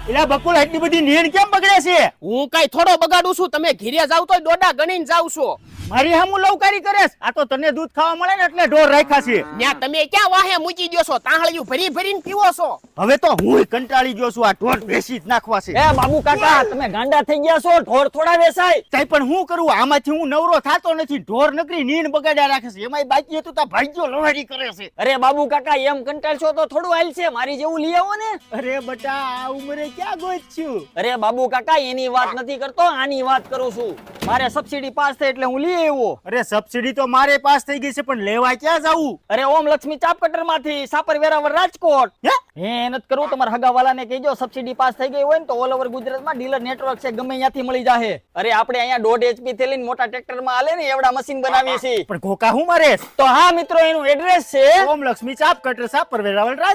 એલા બકુલ આટલી બધી નીણ કેમ બગડે છે? હું કઈ થોડો બગાડું છું, તમે ઘીરે જાવ તો ડોડા ગણીને જાવ છો. મારી હામું લવકારી કરેસ? આ તો તને દૂધ ખાવા મળે ને એટલે ઢોર રાખ્યા છે. ત્યાં તમે ક્યાં વાહે મૂકી દો છો? તાહળિયું ભરી ભરીને પીવો છો. હવે તો હું કંટાળી ગયો છું, આ ઢોર વેચી જ નાખવા છે. એ બાબુ કાકા તમે ગાંડા થઈ ગયા છો, ઢોર થોડા વેચાય. સાહેબ પણ હું કરું, આમાંથી હું નવરો થાતો નથી. ઢોર નકરી નીણ બગાડ્યા રાખે છે, એમાંય બાકી હતું તો ભાગ્યો લવારી કરે છે. અરે બાબુ કાકા એમ કંટાળશો તો થોડું હાલશે, મારી જેવું લઈ આવો ને. અરે બટા આ ઉંમરે ક્યાં ગોચ્યું? અરે બાબુ કાકા એની વાત નથી કરતો, આની વાત કરું છું. મારે સબસિડી પાસ થઈ એટલે હું લઈ આવ્યો. અરે સબસિડી તો મારે પાસ થઈ ગઈ છે, પણ લેવા ક્યાં જાવું? અરે ઓમ લક્ષ્મી ચાપ કટર માંથી સાપર વેરાવળ રાજકોટ. હે નથી કરવું, તમારા હગાવાલા ને કહેજો સબસિડી પાસ થઈ ગઈ હોય ને તો ઓલ ઓવર ગુજરાતમાં ડીલર નેટવર્ક છે, ગમે ત્યાંથી મળી જાહે. અરે આપણે અહીંયા 1.5 HP થી લઈને મોટા ટ્રેક્ટર માં હાલે ને એવડા મશીન બનાવીએ છીએ. પણ ઘોકા હું મારે? તો હા મિત્રો એનું એડ્રેસ છે ઓમ લક્ષ્મી ચાપ કટર સાપર વેરાવળ રાજકોટ.